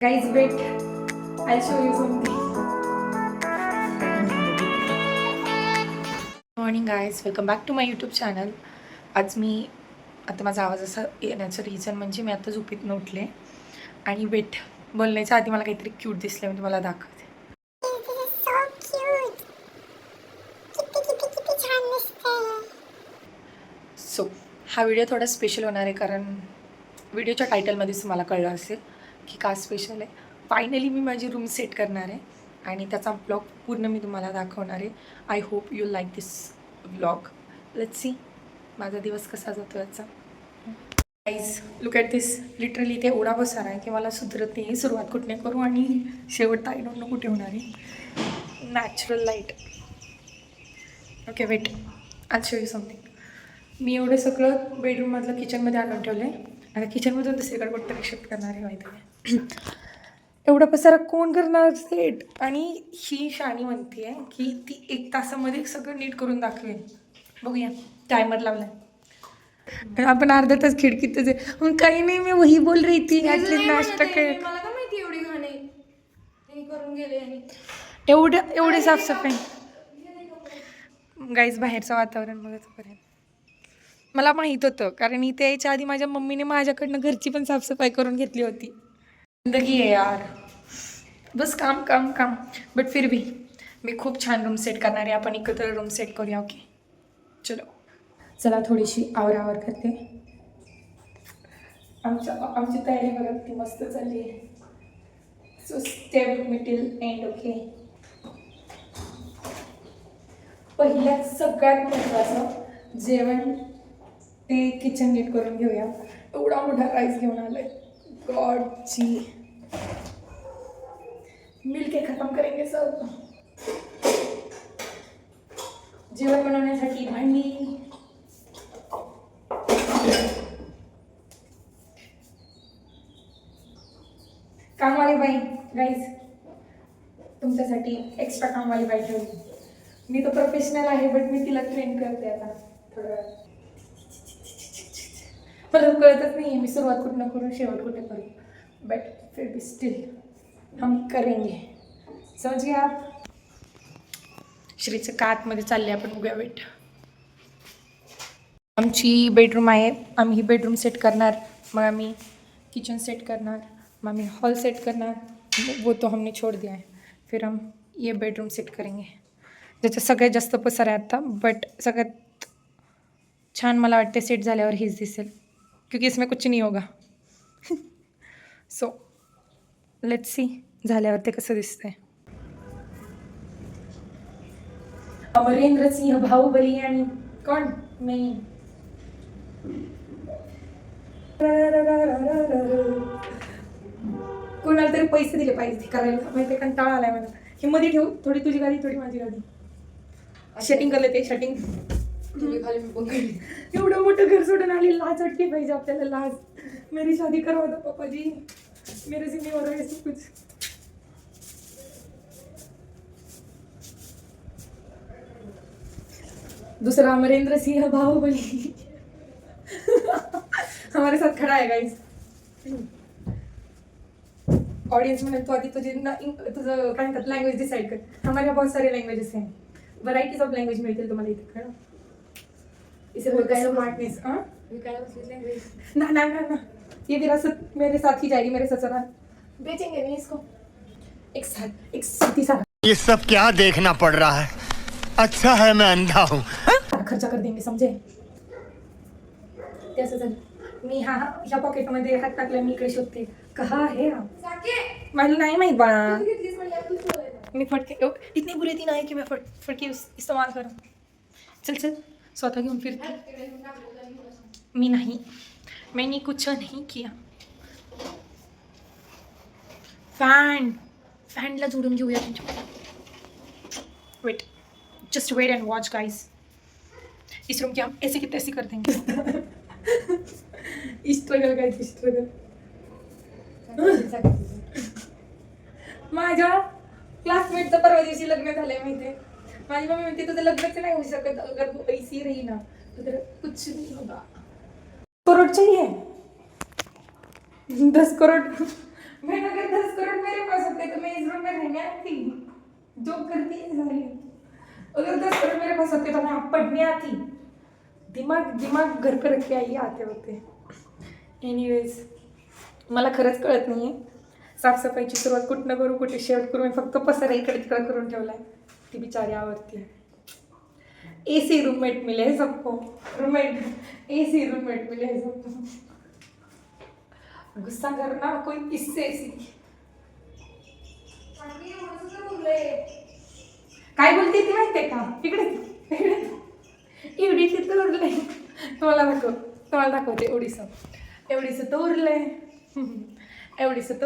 Guys, wait. I'll show you something. Morning guys, welcome back to my YouTube channel. आज मी आता माझा आवाज असा येण्याचं रिझन म्हणजे मी आता झोपेतून उठले आणि वेट बोलण्याच्या आधी मला काहीतरी क्यूट दिसलं, मी तुम्हाला दाखवते. सो हा व्हिडिओ थोडा स्पेशल होणार आहे कारण व्हिडिओच्या टायटलमध्येच मला कळलं असेल की का स्पेशल आहे. फायनली मी माझी रूम सेट करणार आहे आणि त्याचा ब्लॉग पूर्ण मी तुम्हाला दाखवणार आहे. I hope you like this blog. Let's see माझा दिवस कसा जातो याचा. Guys look at this. Literally ते एवढा पसारा आहे की मला सुधरत नाही. सुरुवात कुठने करू आणि शेवट आय डोंट नो कुठे होणार आहे. Natural light. Okay wait, I show you something. मी एवढं सगळं बेडरूममधलं किचनमध्ये आणून ठेवलं आहे. आता किचनमधून दुसरीकडे कुठतरी शिफ्ट करणार आहे माहिती आहे. एवढा पसारा कोण करणार सेट. आणि ही शाणी म्हणते आहे की ती 1 तासामध्ये सगळं नीट करून दाखवेल. बघूया, टायमर लावला आहे. आपण अर्धा तास खिडकीतच आहे. मग काही नाही, मी वही बोल रही थी ॲटलीस्ट नाश्ता कर. मला का माहिती एवढी घाणे हे करून गेले आणि एवढे साफसफाई. गाईज बाहेरचं वातावरण बघायचं पर्यंत मला माहीत होतं कारण इथे यायच्या आधी माझ्या मम्मीने माझ्याकडनं घरची पण साफसफाई करून घेतली होती. जिंदगी आहे यार, बस काम काम काम. बट फिर भी मी खूप छान रूम सेट करणार आहे. आपण एकत्र रूम सेट करूया. ओके चलो, चला थोडीशी आवर करते. आमची तयारी बघा ती मस्त चालली आहे. So stay with me till end. Okay, पहिल्यात सगळ्यात महत्त्वाचं जेवण ते किचन नीट करून घेऊया. एवढा मोठा राईस घेऊन आलाय. गॉडची मिलके खतम करेंगे सब. जेवण बनवण्यासाठी भांडी, कामवाली बाई. गाईज तुमच्यासाठी एक्स्ट्रा कामवाली बाई ठेवली. मी तो प्रोफेशनल आहे बट मी तिला ट्रेन करते आता थोडं वेळ. मला कळतच नाही मी सुरुवात कुठं करू शेवट कुठे करू. बट फिर भी स्टिल हम करेंगे. समज गया आप. श्रीचं का आतमध्ये चालले आपण बघूया. वेट, आमची बेडरूम आहे. आम्ही ही बेडरूम सेट करणार, मग आम्ही किचन सेट करणार, मग आम्ही हॉल सेट करणार. वो तो हमने छोड़ दिया है. फिर हम ये बेडरूम सेट करेंगे ज्याचं सगळ्यात जास्त पसार आहे आता. बट सगळ्यात छान मला वाटते सेट झाल्यावर हीच दिसेल क्योंकि इसमें कुछ नहीं होगा. सो लेट्स सी झाल्यावर ते कसं दिसतंय. अमरेंद्र सिंह बाहुबली आणि कोण मी. कोणाला तरी पैसे दिले पाहिजे करायला माहिती. कंटाळा आलाय मला. ही मध्ये ठेवू, थोडी तुझी गाडी थोडी माझी गाडी. शटिंग करले ते शटिंग. खाली मी बघ. एवढं मोठं घर सोडून आली, लाज वाटली पाहिजे आपल्याला. लाज. मेरी शादी करवा दो पापा जी, मेरे से नहीं हो रहा है सब कुछ. दूसरा अमरेंद्र सिंह बाहुबली हमारे साथ खड़ा है गाइस. ऑडियन्स में तो आधी तुझं काय म्हणतात लँग्वेज डिसाईड कर. हमारे यहाँ बहुत सारे लँग्वेजेस हैं, व्हरायटीज ऑफ लँग्वेज मिळतील तुम्हाला इथे. कळलं इसे बोलते हैं स्मार्टनेस. ना ना ना ना, ये विरासत मेरे साथ ही जाएगी, मेरे ससुराल. बेचेंगे नहीं इसको. एक साथी सारा ये सब क्या देखना पड़ रहा है. अच्छा है मैं अंधा हूँ. खर्चा कर देंगे समजे. ते असं झालं. मी ह्या पॉकेटमध्ये हात टाकला, मी इकडे शोधते कहा है हा. मला नाही माहित बाळा. मी फटके इतनी बुरी थी ना कि मैं फटके इस्तेमाल करूँ. चल चल स्वतः घेऊन फिरते. मी नाही, मैंने कुछ नहीं किया. फॅनला जोडून घेऊया त्यांच्या. Wait, just wait and watch guys. इस रूम की हम ऐसे की तैसे कर देंगे. Struggle guys, struggle. माझ्या क्लासमेटचं परवा दिवशी लग्न झालंय माहितीये. माझी मम्मी म्हणते तुझं लग्नच नाही होऊ शकत अगर तू ऐसी रही ना तो कुछ नहीं होगा. करोड चाहिए 10 करोड मैं अगर 10 करोड़ मेरे पास होते तो मैं इस रूम में रहने आती, जो करती है सारी। अगर 10 करोड़ मेरे पास होते तो मैं आप पढ़ने आती। दिमाग घर पे रख के आई आते होते। एनिवेज, मला खरंच कळत नाही आहे साफसफाईची सुरुवात कुठनं करू कुठे शेवट करू. मी फक्त पसारा इकडे तिकडे करून ठेवला आहे. ती बिचारी आवडती है. AC रूममेट मिले है सबको. AC रूममेट मिले है सबको. गुस्सा करना कोई किससे काय बोलते ती माहितीये का? इकडे एवढीच तर उरलंय. तुम्हाला दाखवते. एवढीच तर उरलंय. एवढंसच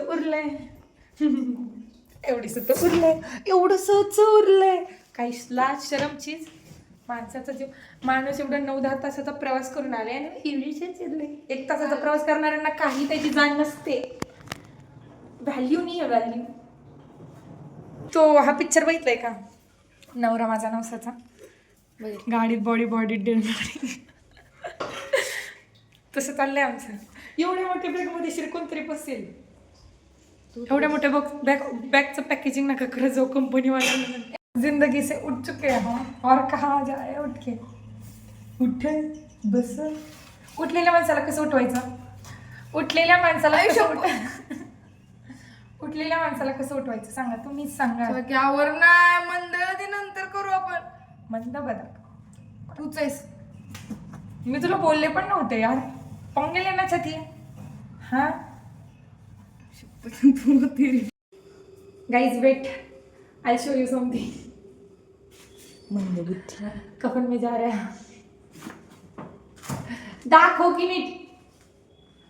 उरलंय. काही लाज शरमचीच. माणसाचा जीव. माणूस एवढा 9-10 तासाचा प्रवास करून आले आणि एवढीच उरले. 1 तासाचा प्रवास करणाऱ्यांना काही त्याची जाण नसते. व्हॅल्यू नाही आहे व्हॅल्यू. तो हा पिक्चर बघितलाय का? नवरा माझा नवसाचा. गाडीत बॉडी डेलिव्हरी. तसं चाललंय आमचं. एवढ्या मोठ्या बॅगमध्ये शिरकून तरी बसेल. एवढ्या मोठ्या बॅगचं पॅकेजिंग नका करत जाऊ कंपनीवाल्यांना. जिंदगी से उठ चुके हैं और कहाँ जाए उठ के. उठ बस. उठलेल्या माणसाला कसं उठवायचं? उठलेल्या माणसाला कसं उठवायचं सांगा, तुम्हीच सांगा. त्यावर नाही मंद ते नंतर करू आपण. मंद बदक तूच आहेस. मी तुला बोलले पण नव्हते यार. पाहून गेले ना छाती. हाँ guys wait, I show you something. कफन में जा रहा है. दाखव की नीट.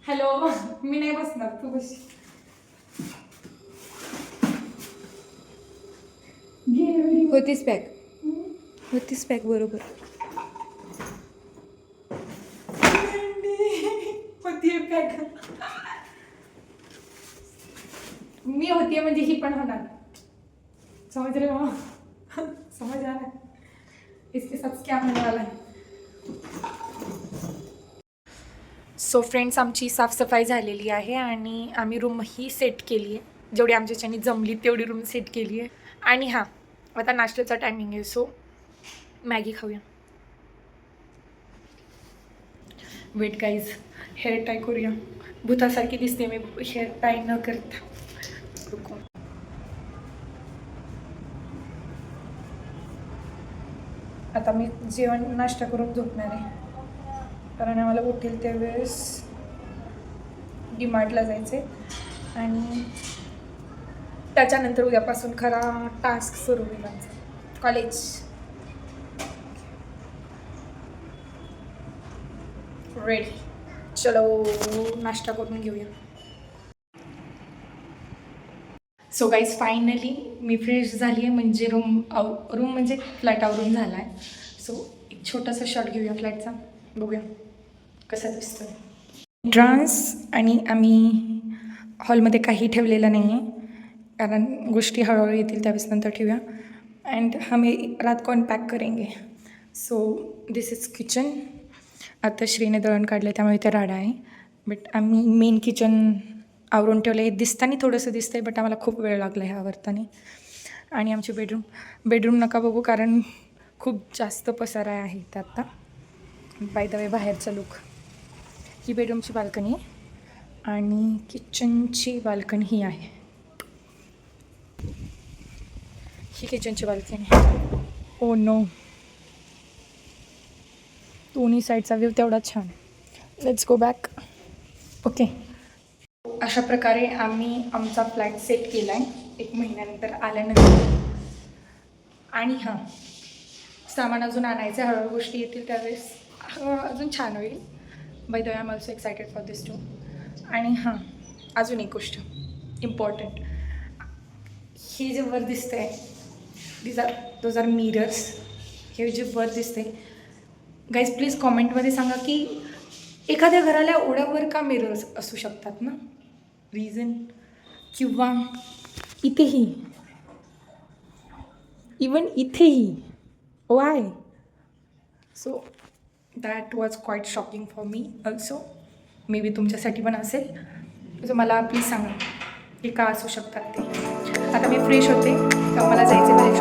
हॅलो, मी नाही बसणार, तू बस. होतीस पॅक बरोबर. होतीये पॅक. मी होतीये म्हणजे ही पण होणार. समझ रहे हो? समझ आ रहा है इसके साथ क्या होने वाला है. सो फ्रेंड्स, आमची साफसफाई झालेली आहे आणि आम्ही रूमही सेट केली आहे. जेवढी आमच्याच्यानी जमली तेवढी रूम सेट केली आहे. आणि हां, आता नाश्त्याचा टायमिंग आहे. सो मॅगी खाऊया. वेट गाईज, हेअर टाय करूया. भूतासारखी दिसते मी हेअर टाय न करता. रुको. आता मी जेवण नाश्ता करून झोपणार आहे, कारण आम्हाला उठेल त्यावेळेस डीमार्टला जायचं आहे आणि त्याच्यानंतर उद्यापासून खरा टास्क सुरू होईल आमचा, कॉलेज. रेडी. चलो नाश्ता करून घेऊया. सो गाईज, फायनली मी फ्रेश झाली आहे. म्हणजे रूम म्हणजे फ्लॅट आवरून झाला आहे. सो एक छोटासा शॉट घेऊया फ्लॅटचा, बघूया कसा दिसतो. ड्रान्स आणि आम्ही हॉलमध्ये काही ठेवलेलं नाही आहे, कारण गोष्टी हळूहळू येतील त्यावेळेस नंतर ठेवूया. अँड हमें रात को अनपॅक करेंगे. So this is kitchen. आता श्रीने दळण काढलं त्यामुळे ते राडा आहे. बट आम्ही मेन किचन आवरून ठेवलं आहे. दिसताना थोडंसं दिसतं आहे, बट आम्हाला खूप वेळ लागला आहे आवरताना. आणि आमची बेडरूम नका बघू, कारण खूप जास्त पसारा आहे इथं आत्ता. बाय द वे, बाहेरचा लुक. ही बेडरूमची बाल्कनी आहे आणि किचनची बाल्कनी ही आहे. ही किचनची बाल्कनी. ओ नो, दोन्ही साईडचा व्ह्यू तेवढाच छान. Let's go back. ओके, अशा प्रकारे आम्ही आमचा फ्लॅट सेट केला आहे 1 महिन्यानंतर आल्यानंतर. आणि हां, सामान अजून आणायचं आहे. हळूहळू गोष्टी येतील त्यावेळेस अजून छान होईल. By the way, I am also excited for this too. आणि हां, अजून एक गोष्ट इम्पॉर्टंट. हे जे वर दिसतं आहे, दोज आर मिरर्स. हे जे वर दिसते, गाईज प्लीज कॉमेंटमध्ये सांगा की एखाद्या घराला एवढ्यावर का मिरर्स असू शकतात ना, रिझन. किंवा इथेही, इवन इथेही, Y. So that was quite shocking for me also. May be तुमच्यासाठी पण असेल. तर मला प्लीज सांगा की का असू शकतात ते. आता मी फ्रेश होते, मला जायचे बाहेर